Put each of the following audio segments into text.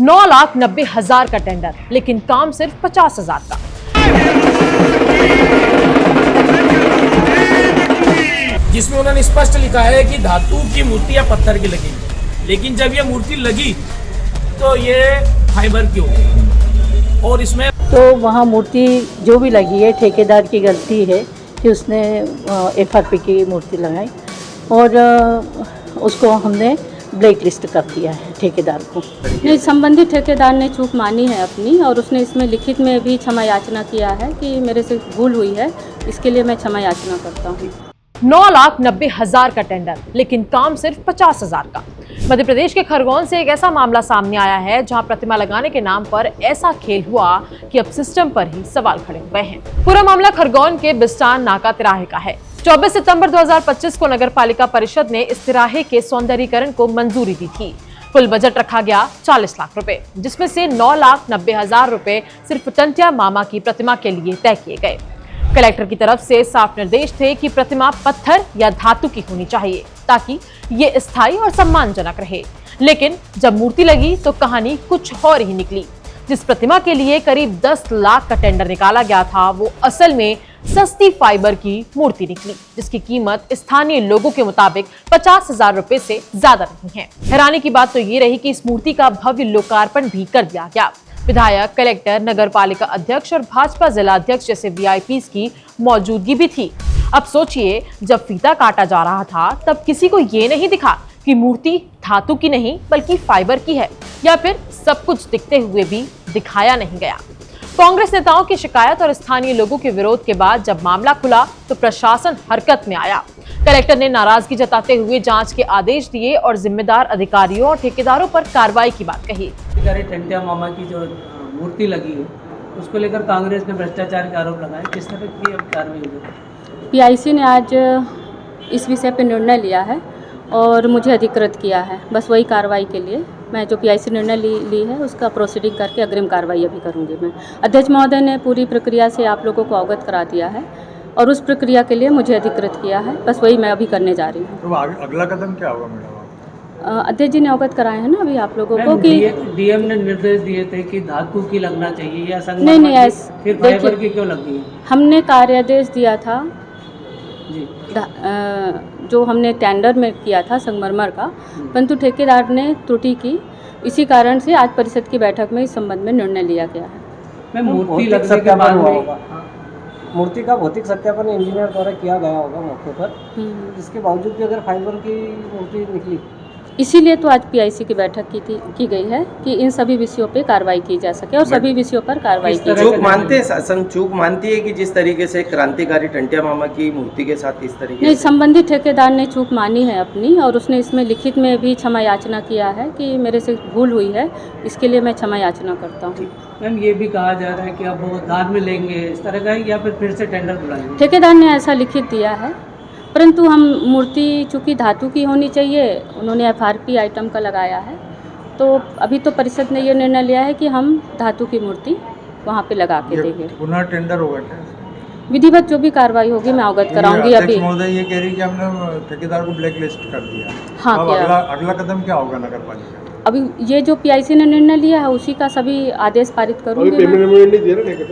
9,90,000 का टेंडर, लेकिन काम सिर्फ 50,000 का। जिसमें उन्होंने स्पष्ट लिखा है कि धातु की मूर्ति या पत्थर की लगेगी, लेकिन जब ये मूर्ति लगी तो ये फाइबर की होगी। और इसमें तो वहाँ मूर्ति जो भी लगी है ठेकेदार की गलती है कि उसने FRP की मूर्ति लगाई और उसको हमने ब्लैक लिस्ट कर दिया है ठेकेदार को। नहीं, संबंधित ठेकेदार ने चूक मानी है अपनी और उसने इसमें लिखित में भी क्षमा याचना किया है कि मेरे से भूल हुई है, इसके लिए मैं क्षमा याचना करता हूँ। 9,90,000 का टेंडर, लेकिन काम सिर्फ 50,000 का। मध्य प्रदेश के खरगोन से एक ऐसा मामला सामने आया है जहां प्रतिमा लगाने के नाम पर ऐसा खेल हुआ कि अब सिस्टम पर ही सवाल खड़े हुए हैं। पूरा मामला खरगोन के बिस्टान नाका तिराहे का है। 24 सितंबर 2025 को नगर पालिका परिषद ने इस तिराहे के सौंदर्यीकरण को मंजूरी दी थी। कुल बजट रखा गया 40 लाख रुपए, जिसमें से 9,90,000 रुपए सिर्फ टंटिया मामा की प्रतिमा के लिए तय किए गए। कलेक्टर की तरफ से साफ निर्देश थे कि प्रतिमा पत्थर या धातु की होनी चाहिए ताकि ये स्थायी और सम्मानजनक रहे। लेकिन जब मूर्ति लगी तो कहानी कुछ और ही निकली। जिस प्रतिमा के लिए करीब 10 लाख का टेंडर निकाला गया था, वो असल में सस्ती फाइबर की मूर्ति निकली, जिसकी कीमत स्थानीय लोगों के मुताबिक 50,000 रुपए से ज्यादा नहीं है। हैरानी की बात तो ये रही कि इस मूर्ति का भव्य लोकार्पण भी कर दिया गया। विधायक, कलेक्टर, नगर पालिका अध्यक्ष और भाजपा जिला अध्यक्ष जैसे VIPs की मौजूदगी भी थी। अब सोचिए, जब फीता काटा जा रहा था तब किसी को ये नहीं दिखा कि मूर्ति धातु की नहीं बल्कि फाइबर की है, या फिर सब कुछ दिखते हुए भी दिखाया नहीं गया। कांग्रेस नेताओं की शिकायत और स्थानीय लोगों के विरोध के बाद जब मामला खुला तो प्रशासन हरकत में आया। कलेक्टर ने नाराजगी जताते हुए जांच के आदेश दिए और जिम्मेदार अधिकारियों और ठेकेदारों पर कार्रवाई की बात कही। टंटिया मामा की जो मूर्ति लगी है उसको लेकर कांग्रेस ने भ्रष्टाचार के आरोप लगाए, किस तरह की कार्रवाई होगी? PIC ने आज इस विषय पर निर्णय लिया है और मुझे अधिकृत किया है। बस वही कार्रवाई के लिए मैं जो PIC निर्णय ली है उसका प्रोसीडिंग करके अग्रिम कार्रवाई अभी करूंगी। मैं अध्यक्ष महोदय ने पूरी प्रक्रिया से आप लोगों को अवगत करा दिया है और उस प्रक्रिया के लिए मुझे अधिकृत किया है। बस वही मैं अभी करने जा रही हूँ। तो अगला कदम क्या होगा मैडम? अध्यक्ष जी ने अवगत कराए हैं ना अभी आप लोगों को कि DM ने निर्देश दिए थे कि धातु की लगना चाहिए या नहीं, फिर फाइबर की क्यों लग गई? हमने कार्यादेश दिया था जी, जो हमने टेंडर में किया था संगमरमर का, परंतु ठेकेदार ने त्रुटि की। इसी कारण से आज परिषद की बैठक में इस संबंध में निर्णय लिया गया है। मैं मूर्ति लगने के बाद में मूर्ति का भौतिक सत्यापन इंजीनियर द्वारा किया गया होगा मौके पर, इसके बावजूद भी अगर फाइबर की मूर्ति निकली, इसीलिए तो आज PIC की बैठक की गई है कि इन सभी विषयों पे कार्रवाई की जा सके और सभी विषयों पर कार्रवाई की जाए। चूक मानती है कि जिस तरीके से क्रांतिकारी टंटिया मामा की मूर्ति के साथ इस तरीके नहीं, संबंधित ठेकेदार ने चूक मानी है अपनी और उसने इसमें लिखित में भी क्षमा याचना किया है कि मेरे से भूल हुई है, इसके लिए मैं क्षमा याचना करता हूँ। मैम, ये भी कहा जा रहा है कि अब वो दान में लेंगे इस तरह का, या फिर से टेंडर बुलाएंगे? ठेकेदार ने ऐसा लिखित दिया है, परंतु हम मूर्ति चूँकि धातु की होनी चाहिए, उन्होंने FRP आइटम का लगाया है, तो अभी तो परिषद ने ये निर्णय लिया है कि हम धातु की मूर्ति वहाँ पे लगा के देंगे। पुनः टेंडर होगा क्या? विधिवत जो भी कार्रवाई होगी मैं अवगत कराऊंगी। अभी महोदय ये कह रही कि हमने ठेकेदार को ब्लैक लिस्ट कर दिया। हाँ, क्या अगला कदम क्या होगा नगर पालिका? अभी ये जो PIC ने निर्णय लिया है उसी का सभी आदेश पारित करूंगी।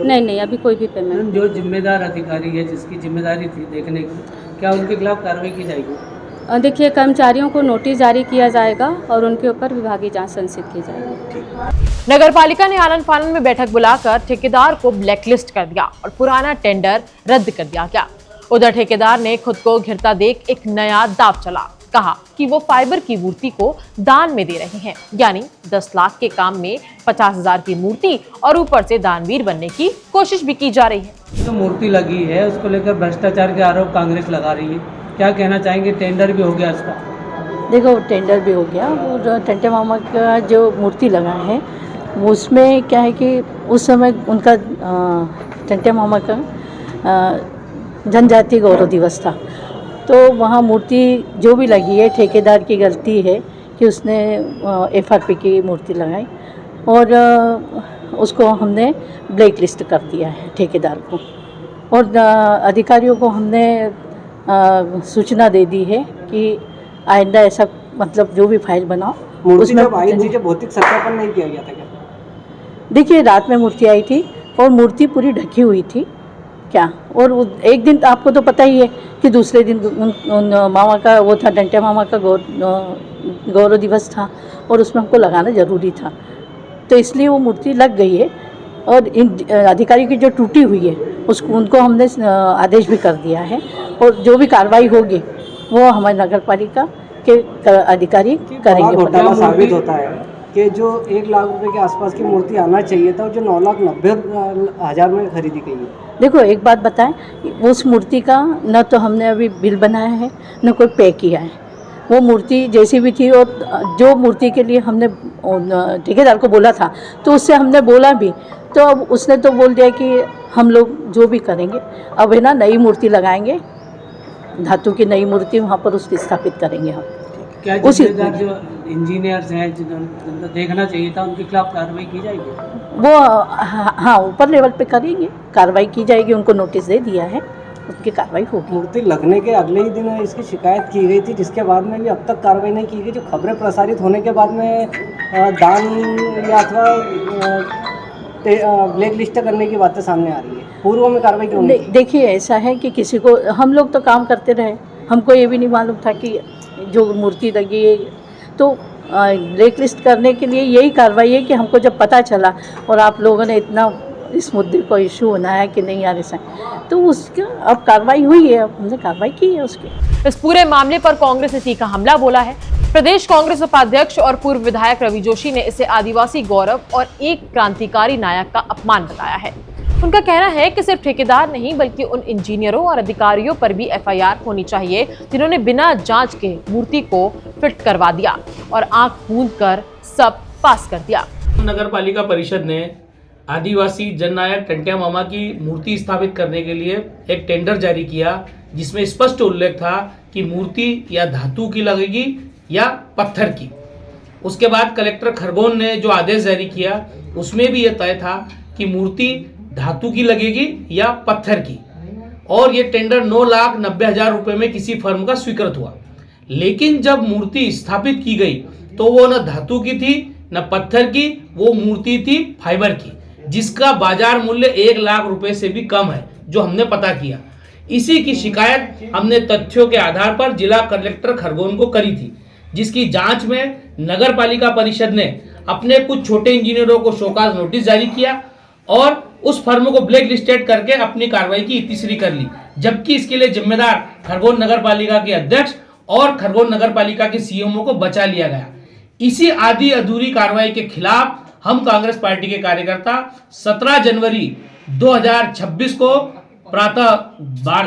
नहीं, अभी कोई भी पेमेंट। जो जिम्मेदार अधिकारी है जिसकी जिम्मेदारी थी देखने की, क्या उनके खिलाफ कार्रवाई की जाएगी? देखिए, कर्मचारियों को नोटिस जारी किया जाएगा और उनके ऊपर विभागीय जांच संचित की जाएगी। नगर पालिका ने आनन फानन में बैठक बुलाकर ठेकेदार को ब्लैकलिस्ट कर दिया और पुराना टेंडर रद्द कर दिया गया। उधर ठेकेदार ने खुद को घिरता देख एक नया दाव चला। कहा कि वो फाइबर की मूर्ति को दान में दे रहे हैं, यानी 10 लाख के काम में 50,000 की मूर्ति और ऊपर से दानवीर बनने की कोशिश भी की जा रही है। जो मूर्ति लगी है उसको लेकर भ्रष्टाचार के आरोप कांग्रेस लगा रही है, क्या कहना चाहेंगे? टेंडर भी हो गया इसका? देखो, टेंडर भी हो गया और टंटिया मामा का जो मूर्ति लगा है उसमें क्या है कि उस समय उनका टंटिया मामा का जनजातीय गौरव दिवस था, तो वहाँ मूर्ति जो भी लगी है ठेकेदार की गलती है कि उसने FRP की मूर्ति लगाई और उसको हमने ब्लैक लिस्ट कर दिया है ठेकेदार को और अधिकारियों को हमने सूचना दे दी है कि आइंदा ऐसा मतलब जो भी फाइल बनाओ मूर्ति उसमें जब आई थी, जब भौतिक सत्यापन नहीं किया गया था क्या? देखिए, रात में मूर्ति आई थी और मूर्ति पूरी ढकी हुई थी क्या, और एक दिन आपको तो पता ही है कि दूसरे दिन उन मामा का वो था, टंट्या मामा का गौरव दिवस था और उसमें हमको लगाना ज़रूरी था, तो इसलिए वो मूर्ति लग गई है। और इन अधिकारी की जो टूटी हुई है उसको उनको हमने आदेश भी कर दिया है, और जो भी कार्रवाई होगी वो हमारे नगर पालिका के अधिकारी करेंगे। घोटाला साबित होता है कि जो 1 लाख रुपए के आसपास की मूर्ति आना चाहिए था, जो 9,90,000 में खरीदी गई है। देखो, एक बात बताएं, उस मूर्ति का न तो हमने अभी बिल बनाया है न कोई पे किया है। वो मूर्ति जैसी भी थी, और जो मूर्ति के लिए हमने ठेकेदार को बोला था तो उससे हमने बोला भी, तो अब उसने तो बोल दिया कि हम लोग जो भी करेंगे, अब है ना नई मूर्ति लगाएंगे, धातु की नई मूर्ति वहाँ पर उसकी स्थापित करेंगे हम। क्या जिम्मेदार जो इंजीनियर्स हैं जिन्होंने देखना चाहिए था, उनके खिलाफ कार्रवाई की जाएगी? वो हाँ, ऊपर लेवल पे करेंगे, कार्रवाई की जाएगी, उनको नोटिस दे दिया है, उसकी कार्रवाई होगी। मूर्ति लगने के अगले ही दिन इसकी शिकायत की गई थी, जिसके बाद में भी अब तक कार्रवाई नहीं की गई। जो खबरें प्रसारित होने के बाद में दान या अथवा ब्लैक लिस्ट करने की बातें सामने आ रही है, पूर्व में कार्रवाई क्यों नहीं की? देखिए, ऐसा है कि किसी को, हम लोग तो काम करते रहे, हमको ये भी नहीं मालूम था कि जो मूर्ति लगी है, तो ब्लैक लिस्ट करने के लिए यही कार्रवाई है कि हमको जब पता चला और आप लोगों ने इतना इस मुद्दे को इशू बनाया कि नहीं यार ऐसा, तो उसका अब कार्रवाई हुई है, अब हमने कार्रवाई की है उसकी। इस पूरे मामले पर कांग्रेस ने तीखा हमला बोला है। प्रदेश कांग्रेस उपाध्यक्ष और पूर्व विधायक रवि जोशी ने इसे आदिवासी गौरव और एक क्रांतिकारी नायक का अपमान बताया है। उनका कहना है कि सिर्फ ठेकेदार नहीं बल्कि उन इंजीनियरों और अधिकारियों पर भी एफआईआर होनी चाहिए जिन्होंने बिना जांच के मूर्ति को फिट करवा दिया और आंख मूंद कर सब पास कर दिया। नगर पालिका परिषद ने आदिवासी जननायक टंट्या मामा की मूर्ति स्थापित करने के लिए एक टेंडर जारी किया, जिसमें स्पष्ट उल्लेख था कि मूर्ति या धातु की लगेगी या पत्थर की। उसके बाद कलेक्टर खरगोन ने जो आदेश जारी किया उसमें भी यह तय था कि मूर्ति धातु की लगेगी या पत्थर की, और ये टेंडर 9,90,000 रुपए में किसी फर्म का स्वीकृत हुआ। लेकिन जब मूर्ति स्थापित की गई तो वो न धातु की थी न पत्थर की, वो मूर्ति थी फाइबर की, जिसका बाजार मूल्य 1 लाख रुपए से भी कम है, जो हमने पता किया। इसी की शिकायत हमने तथ्यों के आधार पर जिला कलेक्टर खरगोन को करी थी, जिसकी जांच में नगर पालिका परिषद ने अपने कुछ छोटे इंजीनियरों को शोकाज नोटिस जारी किया और उस फर्म को ब्लैक लिस्टेड करके अपनी कार्रवाई की इतिश्री कर ली, जबकि इसके लिए जिम्मेदार खरगोन नगर पालिका के अध्यक्ष और खरगोन नगर पालिका के सीएमओ को बचा लिया गया। इसी आधी अधूरी कार्रवाई के खिलाफ हम कांग्रेस पार्टी के कार्यकर्ता 17 जनवरी 2026 को प्रातः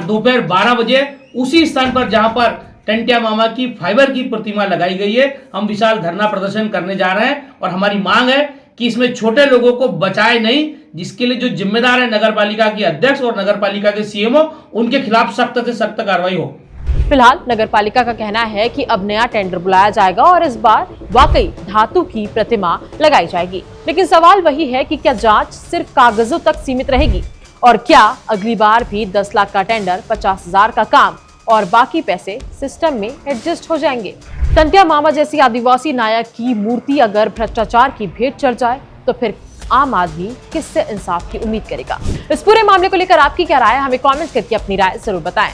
दोपहर 12 बजे उसी स्थान पर जहां पर टंट्या मामा की फाइबर की प्रतिमा लगाई गई है, हम विशाल धरना प्रदर्शन करने जा रहे हैं। और हमारी मांग है कि इसमें छोटे लोगों को बचाए नहीं, जिसके लिए जो जिम्मेदार है नगर पालिका के अध्यक्ष और नगर पालिका के सीएमओ, उनके खिलाफ सख्त से सख्त कार्रवाई हो। फिलहाल नगर पालिका का कहना है कि अब नया टेंडर बुलाया जाएगा और इस बार वाकई धातु की प्रतिमा लगाई जाएगी। लेकिन सवाल वही है कि क्या जांच सिर्फ कागजों तक सीमित रहेगी और क्या अगली बार भी 10 लाख का टेंडर 50,000 का काम और बाकी पैसे सिस्टम में एडजस्ट हो जाएंगे। टंट्या मामा जैसी आदिवासी नायक की मूर्ति अगर भ्रष्टाचार की भेंट चढ़ जाए तो फिर आम आदमी किससे इंसाफ की उम्मीद करेगा। इस पूरे मामले को लेकर आपकी क्या राय है, हमें कमेंट करके अपनी राय जरूर बताएं।